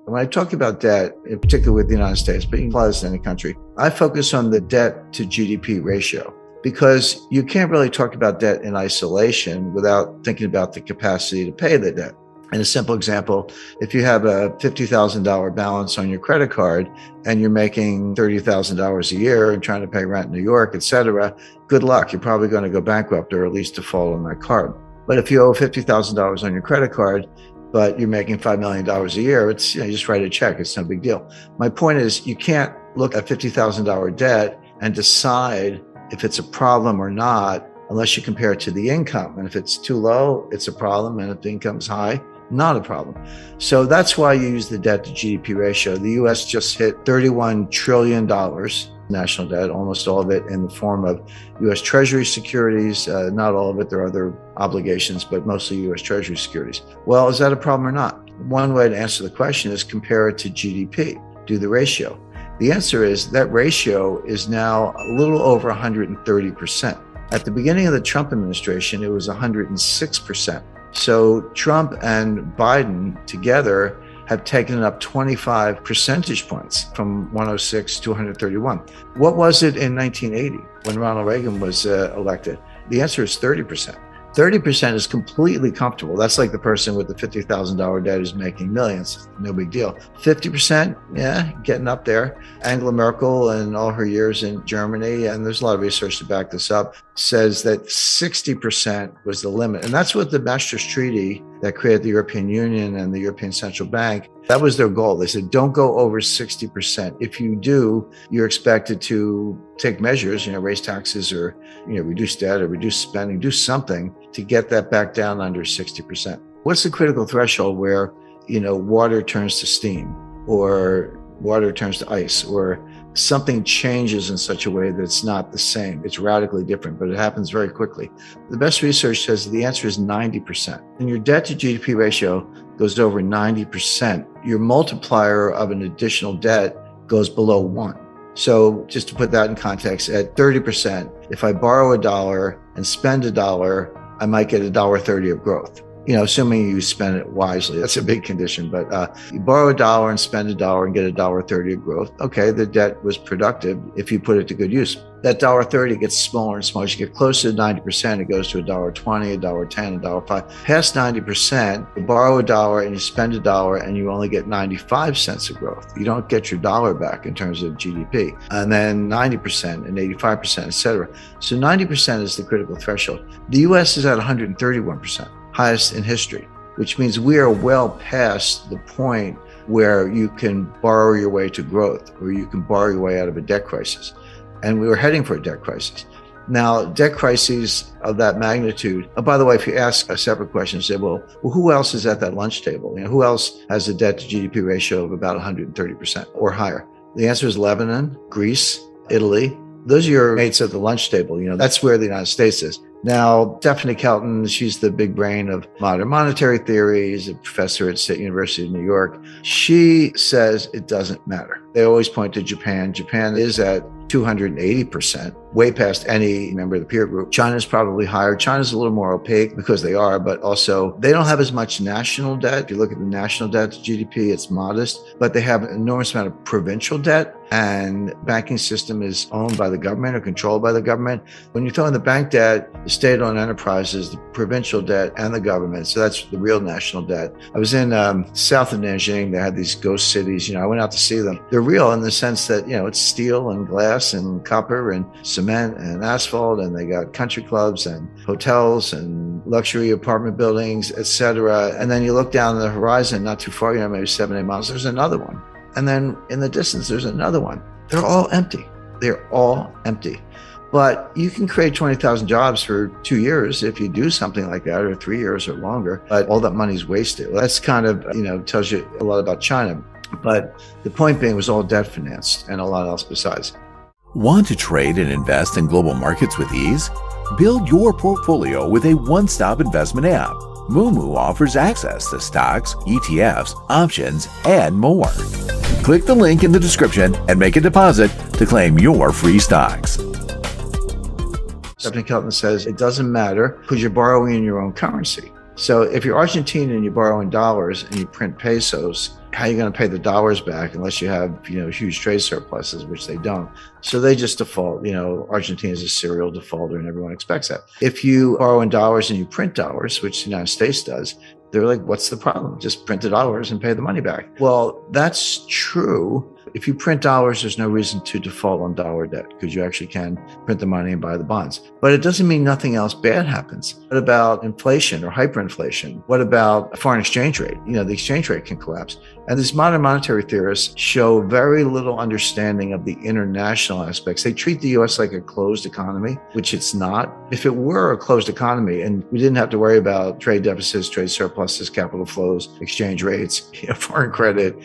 When I talk about debt, in particular with the United States, but you can apply this to any country, I focus on the debt to GDP ratio because you can't really talk about debt in isolation without thinking about the capacity to pay the debt. And a simple example, if you have a $50,000 balance on your credit card and you're making $30,000 a year and trying to pay rent in New York, et cetera, good luck. You're probably going to go bankrupt or at least default on that card. But if you owe $50,000 on your credit card, but you're making $5 million a year, it's, you just write a check. It's no big deal. My point is you can't look at $50,000 debt and decide if it's a problem or not unless you compare it to the income. And if it's too low, it's a problem. And if the income's high, not a problem. So that's why you use the debt to GDP ratio. The US just hit $31 trillion national debt, almost all of it in the form of US Treasury securities. Not all of it, there are other obligations, but mostly US Treasury securities. Well, is that a problem or not? One way to answer the question is compare it to GDP, do the ratio. The answer is that ratio is now a little over 130%. At the beginning of the Trump administration, it was 106%. So Trump and Biden together have taken up 25 percentage points from 106 to 131. What was it in 1980 when Ronald Reagan was elected? The answer is 30%. 30% is completely comfortable. That's like the person with the $50,000 debt who's making millions. No big deal. 50%, yeah, getting up there. Angela Merkel and all her years in Germany, and there's a lot of research to back this up, says that 60% was the limit. And that's what the Maastricht Treaty that created the European Union and the European Central Bank, that was their goal. They said, don't go over 60%. If you do, you're expected to take measures, raise taxes or, reduce debt or reduce spending, do something to get that back down under 60%. What's the critical threshold where, water turns to steam or water turns to ice or something changes in such a way that it's not the same? It's radically different, but it happens very quickly. The best research says the answer is 90%. And your debt to GDP ratio goes over 90%. Your multiplier of an additional debt goes below 1. So just to put that in context, at 30%, if I borrow $1 and spend $1, I might get $1.30 of growth. Assuming you spend it wisely. That's a big condition, but you borrow $1 and spend $1 and get $1.30 of growth. Okay, the debt was productive if you put it to good use. That $1.30 gets smaller and smaller. As you get closer to 90%, it goes to $1.20, $1.10, $1.05. Past 90%, you borrow $1 and you spend $1 and you only get 95 cents of growth. You don't get your dollar back in terms of GDP. And then 90% and 85%, et cetera. So 90% is the critical threshold. The US is at 131%. Highest in history, which means we are well past the point where you can borrow your way to growth or you can borrow your way out of a debt crisis. And we were heading for a debt crisis. Now, debt crises of that magnitude, by the way, if you ask a separate question, say, well, who else is at that lunch table? Who else has a debt to GDP ratio of about 130% or higher? The answer is Lebanon, Greece, Italy. Those are your mates at the lunch table. That's where the United States is. Now, Stephanie Kelton, she's the big brain of modern monetary theory, is a professor at State University of New York. She says it doesn't matter. They always point to Japan. Japan is at 280%, way past any member of the peer group. China's probably higher. China's a little more opaque because they are, but also they don't have as much national debt. If you look at the national debt to GDP, it's modest, but they have an enormous amount of provincial debt, and banking system is owned by the government or controlled by the government. When you throw in the bank debt, the state-owned enterprises, the provincial debt, and the government, so that's the real national debt. I was in south of Nanjing. They had these ghost cities. I went out to see them. They're real in the sense that, it's steel and glass and copper and cement and asphalt, and they got country clubs and hotels and luxury apartment buildings, etc. And then you look down the horizon, not too far, maybe 7-8 miles, there's another one. And then in the distance, there's another one. They're all empty. They're all empty. But you can create 20,000 jobs for 2 years if you do something like that, or 3 years or longer, but all that money's wasted. Well, that's kind of, tells you a lot about China. But the point being, it was all debt financed and a lot else besides. Want to trade and invest in global markets with ease? Build your portfolio with a one-stop investment app. Moomoo offers access to stocks, ETFs, options, and more. Click the link in the description and make a deposit to claim your free stocks. Stephanie Kelton says it doesn't matter because you're borrowing in your own currency. So if you're Argentine and you borrow in dollars and you print pesos, how are you going to pay the dollars back unless you have, huge trade surpluses, which they don't. So they just default. Argentina is a serial defaulter and everyone expects that. If you borrow in dollars and you print dollars, which the United States does, they're like, what's the problem? Just print the dollars and pay the money back. Well, that's true. If you print dollars, there's no reason to default on dollar debt because you actually can print the money and buy the bonds. But it doesn't mean nothing else bad happens. What about inflation or hyperinflation? What about a foreign exchange rate? The exchange rate can collapse. And these modern monetary theorists show very little understanding of the international aspects. They treat the US like a closed economy, which it's not. If it were a closed economy and we didn't have to worry about trade deficits, trade surpluses, capital flows, exchange rates, foreign credit,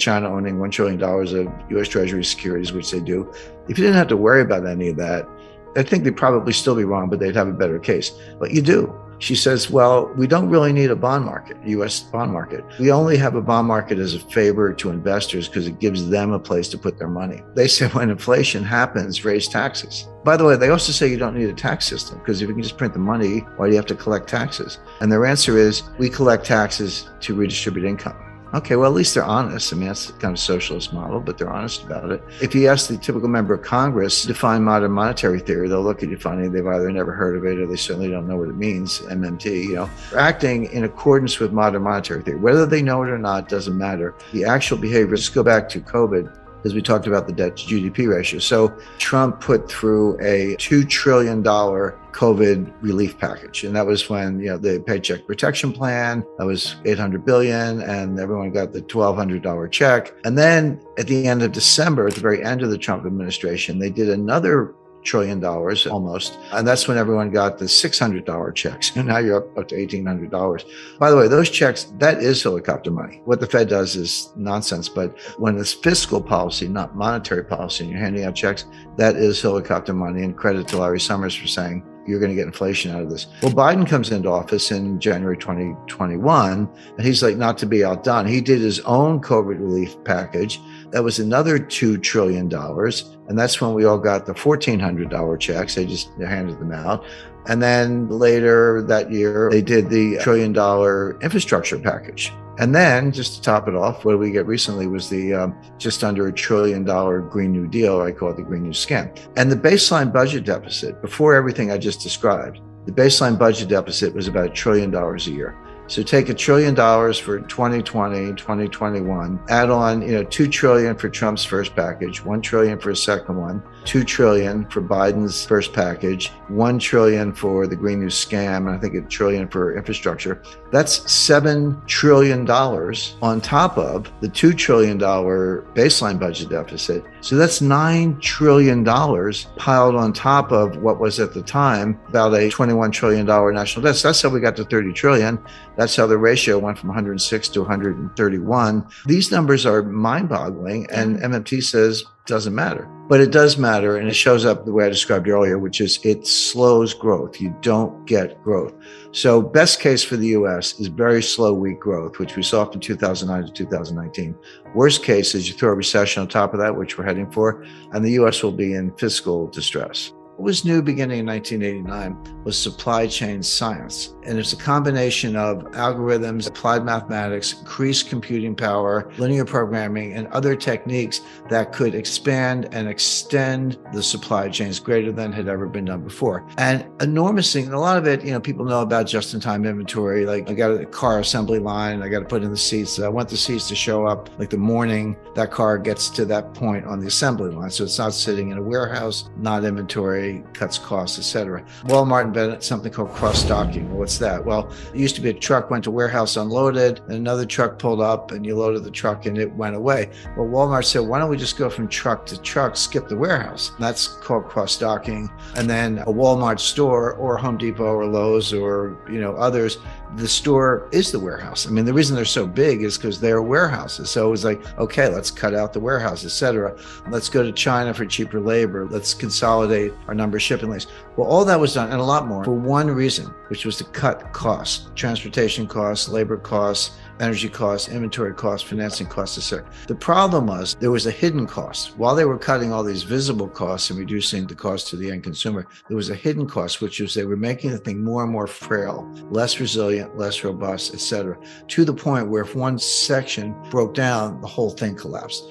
China owning $1 trillion of US Treasury securities, which they do. If you didn't have to worry about any of that, I think they'd probably still be wrong, but they'd have a better case. But you do. She says, well, we don't really need a bond market, US bond market. We only have a bond market as a favor to investors because it gives them a place to put their money. They say when inflation happens, raise taxes. By the way, they also say you don't need a tax system because if you can just print the money, why do you have to collect taxes? And their answer is, we collect taxes to redistribute income. Okay, well, at least they're honest. I mean, that's kind of a socialist model, but they're honest about it. If you ask the typical member of Congress to define modern monetary theory, they'll look at you funny. They've either never heard of it or they certainly don't know what it means, MMT, Acting in accordance with modern monetary theory. Whether they know it or not doesn't matter. The actual behavior, let's go back to COVID, because we talked about the debt to GDP ratio. So Trump put through a $2 trillion COVID relief package. And that was when, the Paycheck Protection Plan, that was $800 billion, and everyone got the $1,200 check. And then at the end of December, at the very end of the Trump administration, they did another $1 trillion almost. And that's when everyone got the $600 checks. And now you're up to $1,800. By the way, those checks, that is helicopter money. What the Fed does is nonsense. But when it's fiscal policy, not monetary policy, and you're handing out checks, that is helicopter money. And credit to Larry Summers for saying, you're going to get inflation out of this. Well, Biden comes into office in January 2021, and he's like, not to be outdone. He did his own COVID relief package. That was another $2 trillion. And that's when we all got the $1,400 checks. They handed them out. And then later that year, they did the $1 trillion infrastructure package. And then, just to top it off, what we get recently was the just under $1 trillion Green New Deal, I call it the Green New Scam. And the baseline budget deficit, before everything I just described, the baseline budget deficit was about $1 trillion a year. So take $1 trillion for 2020, 2021, add on, $2 trillion for Trump's first package, $1 trillion for his second one, $2 trillion for Biden's first package, $1 trillion for the Green New Scam, and I think $1 trillion for infrastructure. That's $7 trillion on top of the $2 trillion baseline budget deficit. So that's $9 trillion piled on top of what was at the time about a $21 trillion national debt. So that's how we got to 30 trillion. That's how the ratio went from 106 to 131. These numbers are mind-boggling, and MMT says doesn't matter. But it does matter, and it shows up the way I described earlier, which is it slows growth. You don't get growth. So best case for the U.S. is very slow, weak growth, which we saw from 2009 to 2019. Worst case is you throw a recession on top of that, which we're heading for, and the U.S. will be in fiscal distress. What was new beginning in 1989 was supply chain science. And it's a combination of algorithms, applied mathematics, increased computing power, linear programming, and other techniques that could expand and extend the supply chains greater than had ever been done before. And enormous thing, and a lot of it, people know about just-in-time inventory. Like I got a car assembly line, I got to put in the seats. I want the seats to show up like the morning that car gets to that point on the assembly line. So it's not sitting in a warehouse, not inventory, cuts costs, etc. Walmart invented something called cross-docking. What's that? Well, it used to be a truck went to warehouse, unloaded, and another truck pulled up and you loaded the truck and it went away. Well, Walmart said, why don't we just go from truck to truck, skip the warehouse? And that's called cross-docking. And then a Walmart store or Home Depot or Lowe's or, others, the store is the warehouse. I mean, the reason they're so big is because they're warehouses. So it was like, okay, let's cut out the warehouse, etc. Let's go to China for cheaper labor. Let's consolidate our number of shipping lanes. Well, all that was done and a lot more for one reason, which was to cut costs, transportation costs, labor costs, energy costs, inventory costs, financing costs, etc. The problem was there was a hidden cost. While they were cutting all these visible costs and reducing the cost to the end consumer, there was a hidden cost, which was they were making the thing more and more frail, less resilient, less robust, etc., to the point where if one section broke down, the whole thing collapsed.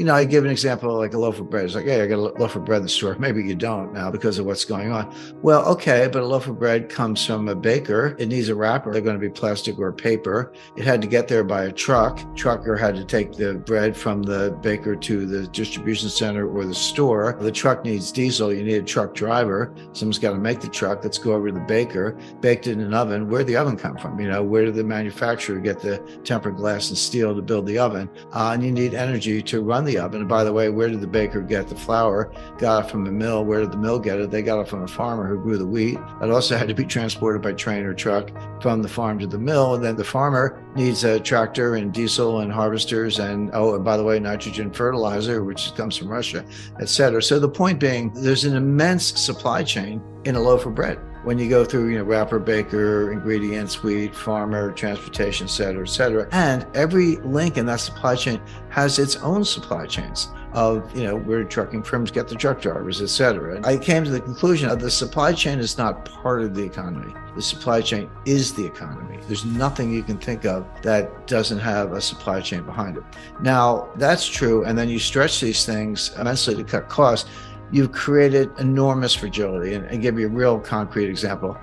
I give an example like a loaf of bread. It's like, hey, I got a loaf of bread in the store. Maybe you don't now because of what's going on. Well, okay, but a loaf of bread comes from a baker. It needs a wrapper. They're going to be plastic or paper. It had to get there by a truck. Trucker had to take the bread from the baker to the distribution center or the store. The truck needs diesel. You need a truck driver. Someone's got to make the truck. Let's go over to the baker. Baked it in an oven. Where'd the oven come from? Where did the manufacturer get the tempered glass and steel to build the oven? And you need energy to run the oven. And by the way, where did the baker get the flour? Got it from the mill. Where did the mill get it? They got it from a farmer who grew the wheat. It also had to be transported by train or truck from the farm to the mill. And then the farmer needs a tractor and diesel and harvesters and by the way, nitrogen fertilizer, which comes from Russia, et cetera. So the point being, there's an immense supply chain in a loaf of bread. When you go through, wrapper, baker, ingredients, wheat, farmer, transportation, et cetera, and every link in that supply chain has its own supply chains of, where trucking firms get the truck drivers, et cetera. And I came to the conclusion that the supply chain is not part of the economy. The supply chain is the economy. There's nothing you can think of that doesn't have a supply chain behind it. Now, that's true. And then you stretch these things immensely to cut costs. You've created enormous fragility. And give you a real concrete example.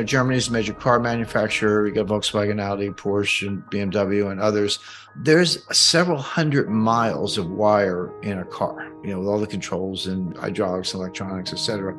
Germany's a major car manufacturer. You got Volkswagen, Audi, Porsche, and BMW, and others. There's several hundred miles of wire in a car, with all the controls and hydraulics, electronics, et cetera.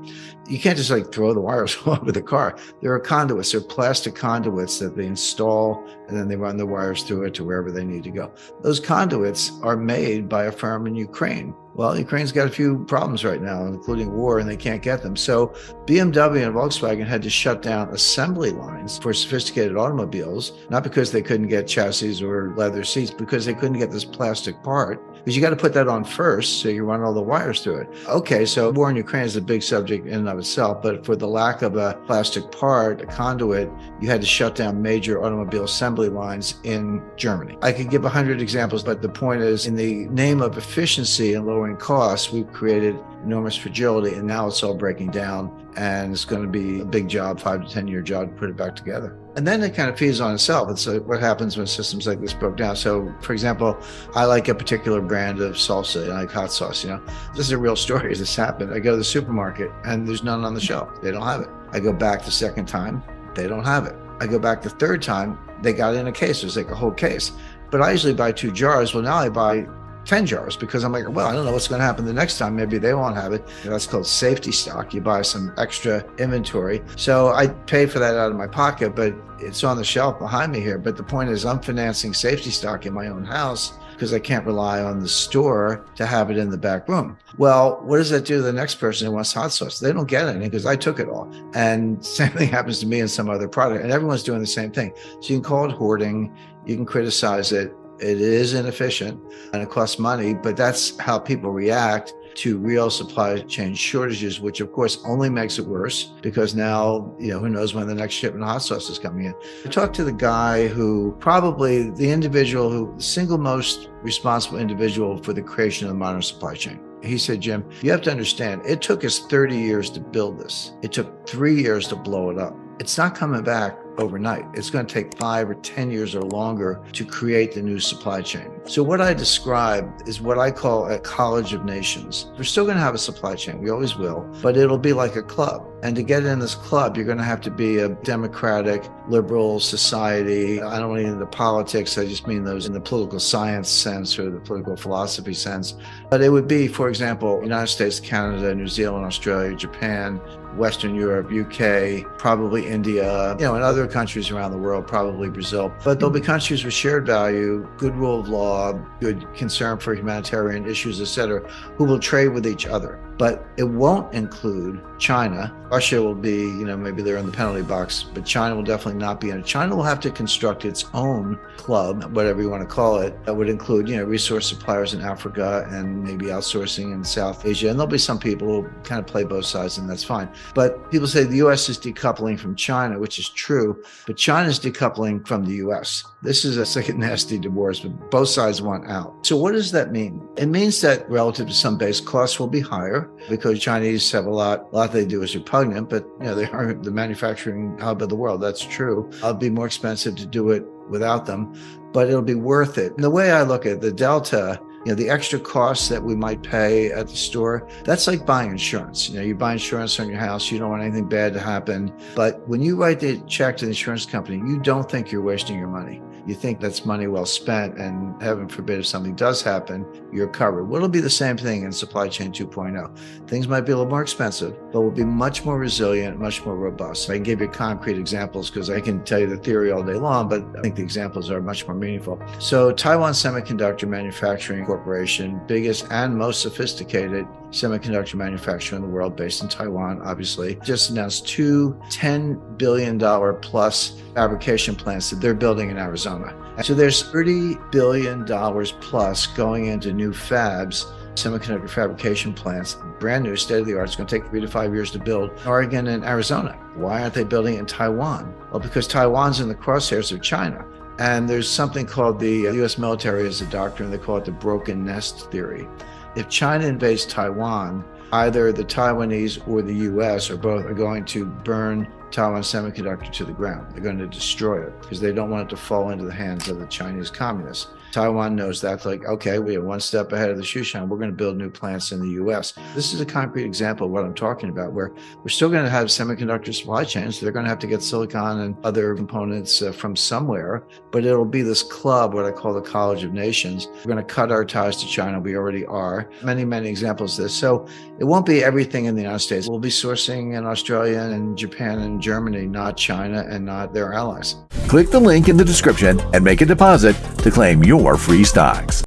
You can't just throw the wires all over the car. There are conduits. There are plastic conduits that they install, and then they run the wires through it to wherever they need to go. Those conduits are made by a firm in Ukraine. Well, Ukraine's got a few problems right now, including war, and they can't get them. So BMW and Volkswagen had to shut down assembly lines for sophisticated automobiles, not because they couldn't get chassis or leather seats, because they couldn't get this plastic part, because you got to put that on first, so you run all the wires through it. Okay, so war in Ukraine is a big subject in and of itself, but for the lack of a plastic part, a conduit, you had to shut down major automobile assembly lines in Germany. I could give 100 examples, but the point is, in the name of efficiency and lowering costs, we've created enormous fragility, and now it's all breaking down, and it's going to be a big job, 5 to 10 year job to put it back together. And then it kind of feeds on itself. It's what happens when systems like this broke down. So, for example, I like a particular brand of salsa. I like hot sauce. This is a real story. This happened. I go to the supermarket and there's none on the shelf. They don't have it. I go back the second time. They don't have it. I go back the third time. They got it in a case. There's a whole case. But I usually buy 2 jars. Well, now I buy 10 jars because I'm like, well, I don't know what's going to happen the next time. Maybe they won't have it. That's called safety stock. You buy some extra inventory. So I pay for that out of my pocket, but it's on the shelf behind me here. But the point is, I'm financing safety stock in my own house because I can't rely on the store to have it in the back room. Well, what does that do to the next person who wants hot sauce? They don't get any because I took it all. And same thing happens to me in some other product. And everyone's doing the same thing. So you can call it hoarding. You can criticize it. It is inefficient and it costs money, but that's how people react to real supply chain shortages, which of course only makes it worse because now, who knows when the next shipment of hot sauce is coming in. I talked to the guy who probably the single most responsible individual for the creation of the modern supply chain. He said, Jim, you have to understand, it took us 30 years to build this. It took 3 years to blow it up. It's not coming back overnight. It's going to take 5 or 10 years or longer to create the new supply chain. So what I described is what I call a college of nations. We're still going to have a supply chain. We always will, but it'll be like a club. And to get in this club, you're going to have to be a democratic, liberal society. I don't mean into politics. I just mean those in the political science sense or the political philosophy sense. But it would be, for example, United States, Canada, New Zealand, Australia, Japan, Western Europe, UK, probably India, and other countries around the world, probably Brazil. But there'll be countries with shared value, good rule of law, law, good concern for humanitarian issues, etc., who will trade with each other. But it won't include China. Russia will be, maybe they're in the penalty box, but China will definitely not be in it. China will have to construct its own club, whatever you want to call it, that would include, resource suppliers in Africa and maybe outsourcing in South Asia. And there'll be some people who kind of play both sides, and that's fine. But people say the U.S. is decoupling from China, which is true, but China is decoupling from the U.S. This is a second nasty divorce, but both sides want out. So what does that mean? It means that relative to some base costs will be higher because Chinese have a lot they do is repugnant, but they are the manufacturing hub of the world. That's true. It'll be more expensive to do it without them, but it'll be worth it. And the way I look at it, the delta, the extra costs that we might pay at the store, that's like buying insurance. You buy insurance on your house, you don't want anything bad to happen. But when you write the check to the insurance company, you don't think you're wasting your money. You think that's money well spent, and heaven forbid if something does happen, you're covered. Well, it'll be the same thing in supply chain 2.0. Things might be a little more expensive, but will be much more resilient, much more robust. I can give you concrete examples because I can tell you the theory all day long, but I think the examples are much more meaningful. So Taiwan Semiconductor Manufacturing Corporation, biggest and most sophisticated semiconductor manufacturer in the world, based in Taiwan, obviously, just announced two $10 billion plus fabrication plants that they're building in Arizona. So there's $30 billion plus going into new fabs, semiconductor fabrication plants, brand new, state-of-the-art. It's going to take 3 to 5 years to build in Oregon and Arizona. Why aren't they building it in Taiwan? Well, because Taiwan's in the crosshairs of China. And there's something called the U.S. military has a doctrine, they call it the broken nest theory. If China invades Taiwan, either the Taiwanese or the U.S. or both are going to burn Taiwan Semiconductor to the ground. They're going to destroy it because they don't want it to fall into the hands of the Chinese communists. Taiwan knows that, like, okay, we are one step ahead of the shoe shine. We're going to build new plants in the U.S. This is a concrete example of what I'm talking about, where we're still going to have semiconductor supply chains. They're going to have to get silicon and other components from somewhere, but it'll be this club, what I call the College of Nations. We're going to cut our ties to China. We already are. Many, many examples of this. So it won't be everything in the United States. We'll be sourcing in Australia and Japan and Germany, not China and not their allies. Click the link in the description and make a deposit to claim your free stocks.